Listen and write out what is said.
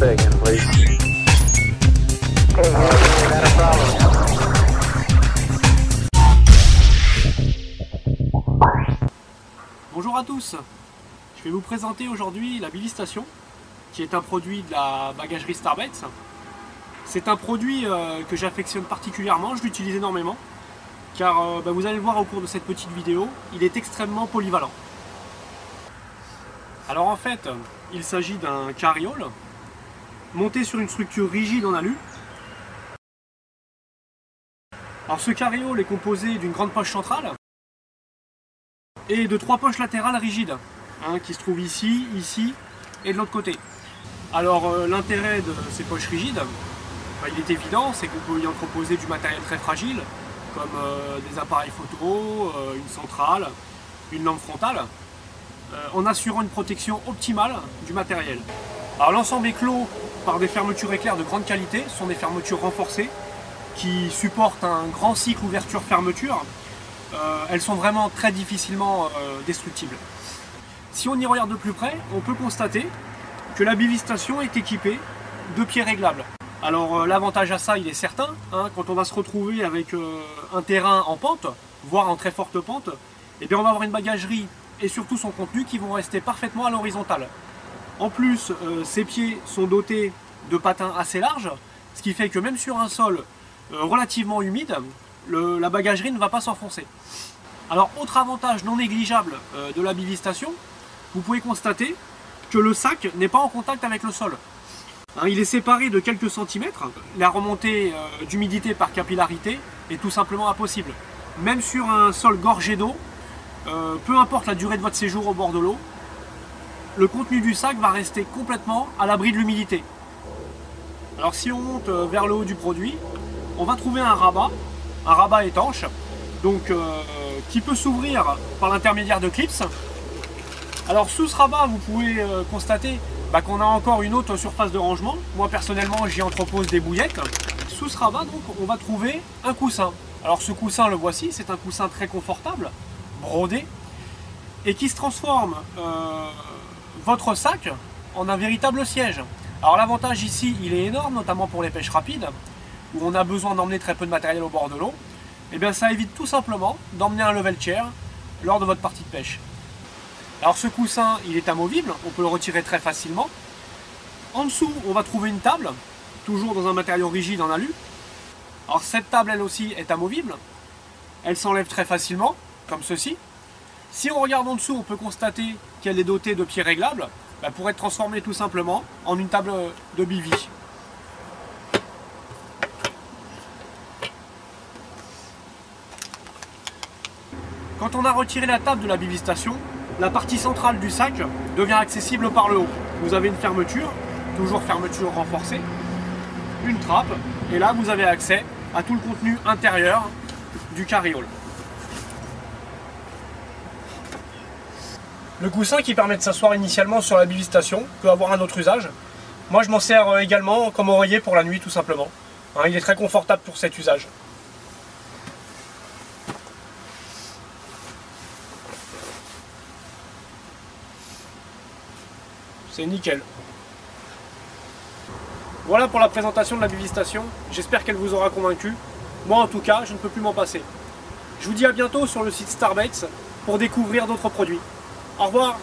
say again, please. Okay, not a problem. Bonjour à tous, je vais vous présenter aujourd'hui la Bivistation, qui est un produit de la bagagerie Starbaits. C'est un produit que j'affectionne particulièrement, je l'utilise énormément, car vous allez le voir au cours de cette petite vidéo, il est extrêmement polyvalent. Alors en fait, il s'agit d'un carriole monté sur une structure rigide en alu. Alors ce carriole est composé d'une grande poche centrale et de 3 poches latérales rigides, qui se trouvent ici, ici et de l'autre côté. Alors l'intérêt de ces poches rigides, il est évident, c'est qu'on peut y entreposer du matériel très fragile, comme des appareils photo, une centrale, une lampe frontale, en assurant une protection optimale du matériel. Alors l'ensemble est clos par des fermetures éclairs de grande qualité, ce sont des fermetures renforcées qui supportent un grand cycle ouverture-fermeture. Elles sont vraiment très difficilement destructibles. Si on y regarde de plus près, on peut constater que la Bivistation est équipée de pieds réglables. Alors l'avantage à ça, il est certain, quand on va se retrouver avec un terrain en pente, voire en très forte pente, eh bien on va avoir une bagagerie et surtout son contenu qui vont rester parfaitement à l'horizontale. En plus, ces pieds sont dotés de patins assez larges, ce qui fait que même sur un sol relativement humide, la bagagerie ne va pas s'enfoncer. Alors, autre avantage non négligeable de la Bivistation, vous pouvez constater que le sac n'est pas en contact avec le sol. Il est séparé de quelques centimètres. La remontée d'humidité par capillarité est tout simplement impossible. Même sur un sol gorgé d'eau, peu importe la durée de votre séjour au bord de l'eau, le contenu du sac va rester complètement à l'abri de l'humidité. Alors si on monte vers le haut du produit, on va trouver un rabat étanche, donc qui peut s'ouvrir par l'intermédiaire de clips. Alors sous ce rabat, vous pouvez constater qu'on a encore une autre surface de rangement. Moi personnellement, j'y entrepose des bouillettes. Sous ce rabat, donc, on va trouver un coussin. Alors ce coussin, le voici, c'est un coussin très confortable, brodé, et qui se transforme votre sac en un véritable siège. Alors l'avantage ici, il est énorme, notamment pour les pêches rapides, où on a besoin d'emmener très peu de matériel au bord de l'eau. Et bien ça évite tout simplement d'emmener un level chair lors de votre partie de pêche. Alors ce coussin, il est amovible, on peut le retirer très facilement. En dessous, on va trouver une table, toujours dans un matériau rigide en alu. Alors cette table, elle aussi, est amovible. Elle s'enlève très facilement, comme ceci. Si on regarde en dessous, on peut constater qu'elle est dotée de pieds réglables pour être transformée tout simplement en une table de bivy. Quand on a retiré la table de la Bivistation, la partie centrale du sac devient accessible par le haut. Vous avez une fermeture, toujours fermeture renforcée, une trappe, et là vous avez accès à tout le contenu intérieur du carriole. Le coussin qui permet de s'asseoir initialement sur la Bivistation peut avoir un autre usage. Moi je m'en sers également comme oreiller pour la nuit tout simplement. Il est très confortable pour cet usage. C'est nickel. Voilà pour la présentation de la Bivistation. J'espère qu'elle vous aura convaincu. Moi en tout cas, je ne peux plus m'en passer. Je vous dis à bientôt sur le site Starbaits pour découvrir d'autres produits. Au revoir!